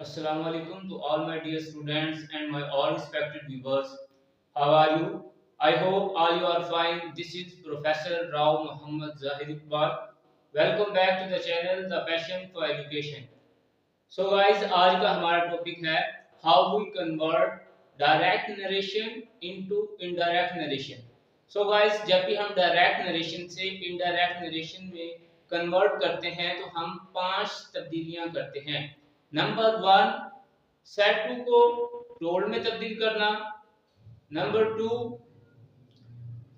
Assalamu alaikum to all my dear students and my all respected viewers. How are you? I hope all you are fine. This is Professor Rao Muhammad Zahid Iqbal. Welcome back to the channel The Passion for Education. So guys, आज का हमारा topic है How we convert direct narration into indirect narration. So guys, जब भी हम direct narration से indirect narration में convert करते हैं तो हम 5 तब्दीलियां करते हैं। नंबर 1, सेट टू को टोल्ड में तब्दील करना। नंबर 2,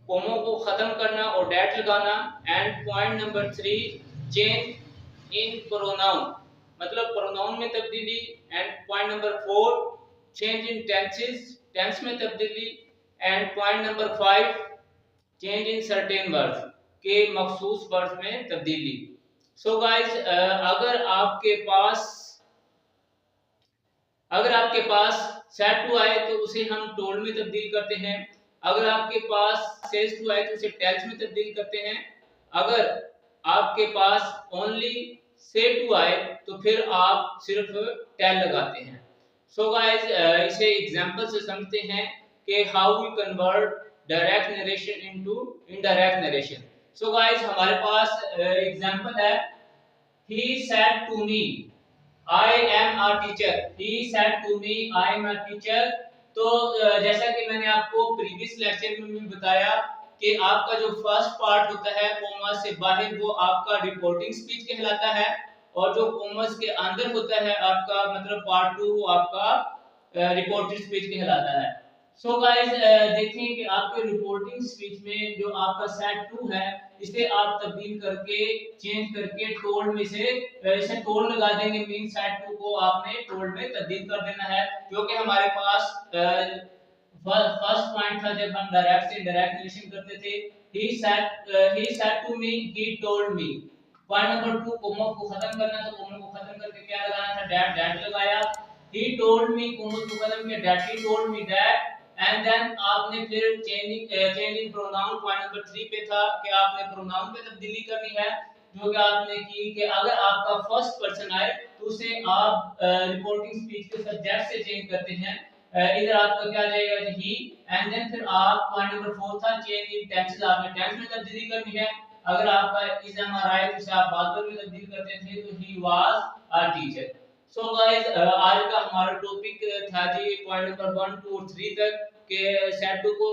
कोमो को खत्म करना और डैट लगाना। And point number 3, change in pronoun, मतलब प्रोनाउन में तब्दीली। And point number 4, change in tenses, tense में तब्दीली। And point number 5, change in certain words, के मखसूस वर्ड्स में तब्दीली। सो गाइस, अगर आपके पास सेट टू आए तो उसे हम टोल्ड में तब्दील करते हैं। अगर आपके पास सेज टू आए तो उसे टेल्स में तब्दील करते हैं। अगर आपके पास ओनली से टू आए तो फिर आप सिर्फ टेल लगाते हैं। सो गाइस, इसे एग्जांपल से समझते हैं कि how we convert direct narration into indirect narration. So guys, हमारे पास एग्जांपल है, he said to me I am a teacher. He said to me I am a teacher. तो जैसा कि मैंने आपको प्रीवियस लेक्चर में भी बताया कि आपका जो फर्स्ट पार्ट होता है कोमा से बाहर, वो आपका रिपोर्टिंग स्पीच कहलाता है, और जो कोमस के अंदर होता है आपका मतलब पार्ट 2, वो आपका रिपोर्टेड स्पीच कहलाता है। सो गाइस, देखें कि आपके रिपोर्टिंग स्पीच में जो आपका सेट 2 है, इसे आप तब्दील करके चेंज करके टोल्ड में से इसे टोल्ड लगा देंगे। मीन सेट 2 को आपने टोल्ड में तब्दील कर देना है, क्योंकि हमारे पास फर्स्ट पॉइंट था जब हम डायरेक्ट से डायरेक्ट नरेशन करते थे। he said to me, he told me। Point number 2, comma को खत्म करना, तो कोमा को खत्म करके क्या लगाना था, डैट लगाया। he told me, कोमा को खत्म किया, that, he told me that। And then आपने फिर चेंजिंग प्रोनाउन पॉइंट नंबर 3 पे था कि आपने प्रोनाउन पे तब्दीली करनी है, जो कि आपने की कि अगर आपका फर्स्ट पर्सन आए तो उसे आप रिपोर्टिंग स्पीच के सब्जेक्ट से चेंज करते हैं। इधर आपका क्या जाएगा, ही। एंड देन फिर आप पॉइंट नंबर 4 था, चेंज इन टेंसेस, आपने टेंस में तब्दीली करनी है। अगर आपका इज एम आर आई, तो आप बात में तब्दील करते थे, तो he was a teacher. So guys, आज का हमारा टॉपिक था जी पॉइंट नंबर 1, 2 और 3 तक के सेट 2 को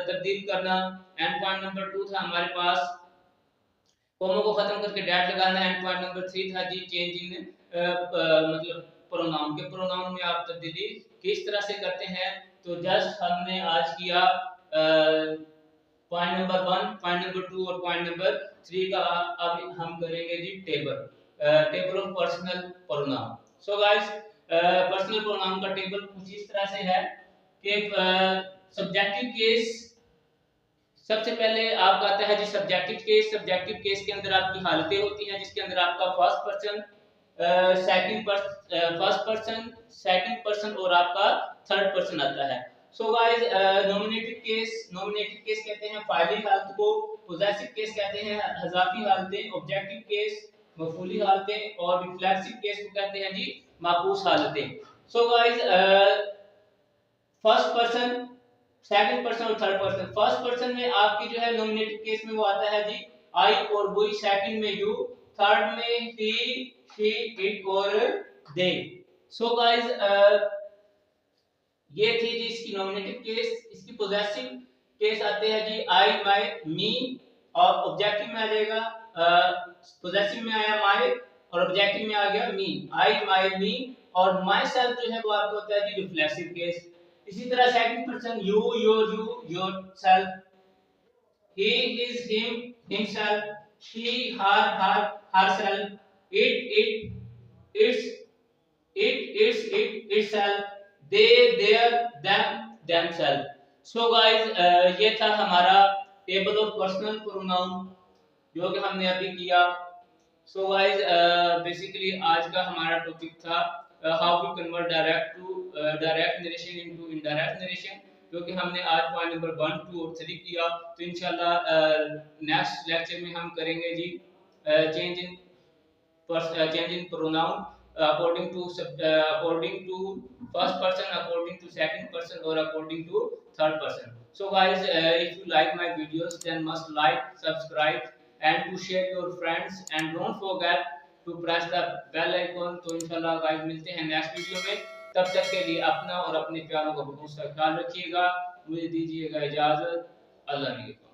तब्दील करना। एंड पॉइंट नंबर 2 था हमारे पास कोमा को खत्म करके डैट लगाना। एंड पॉइंट नंबर 3 था जी चेंज इन मतलब प्रोनाउन, के प्रोनाउन में आप तब्दीली किस तरह से करते हैं। तो जस्ट हमने आज किया पॉइंट नंबर 1, पॉइंट नंबर 2 और पॉइंट नंबर 3 का। अब हम करेंगे जी table of personal pronoun. So guys, personal pronoun का टेबल कुछ इस तरह से है कि सब्जेक्टिव केस, सबसे पहले आपका आता है जी सब्जेक्टिव केस। सब्जेक्टिव केस के अंदर आपकी हालतें होती हैं, जिसके अंदर आपका फर्स्ट पर्सन, सेकंड पर्सन और आपका थर्ड पर्सन आता है। सो गाइस, नॉमिनेटिव केस कहते हैं फाइली हालत को, पोजेसिव केस कहते हैं हज़ाफी हालतें, ऑब्जेक्टिव केस मफूली हालतें, और रिफ्लेक्सिव केस को कहते हैं जी माकूस हालतें। So guys, first person, second person और थर्ड पर्सन। फर्स्ट पर्सन में आपकी जो है नॉमिनेटिव केस में वो आता है जी आई और वी, सेकंड में यू, थर्ड में ही, शी, इट और दे। सो गाइस, ये थी जी इसकी नॉमिनेटिव केस। इसकी पोजेसिव केस आते हैं जी आई, माय, मी, और ऑब्जेक्टिव में आ जाएगा, पोजेसिव में आया माय और ऑब्जेक्टिव में आ गया मी। आई, माय, मी, और माय सेल्फ जो है वो आपको होता है जी रिफ्लेक्सिव केस। इसी तरह second person you, your, yourself, he, his, him, himself, she, her, herself, its, itself, they, their, them, themselves। So guys, ये था हमारा टेबल ऑफ पर्सनल प्रोनाउन जो कि हमने अभी किया। सो गाइस, बेसिकली आज का हमारा टॉपिक था how we convert direct narration into indirect narration, जो कि हमने आज पॉइंट नंबर 1, 2 और 3 किया। तो इंशाल्लाह नेक्स्ट लेक्चर में हम करेंगे जी change in pronoun, according to first person, according to second person, or according to third person. So guys, if you like my videos, then must like, subscribe, and to share your friends, and don't forget to press the bell icon. तो इंशाल्लाह guys मिलते हैं next video में। तब तक के लिए अपना और अपने प्यारों का बहुत सा ख्याल रखिएगा। मुझे दीजिएगा इजाजत। अल्लाह ने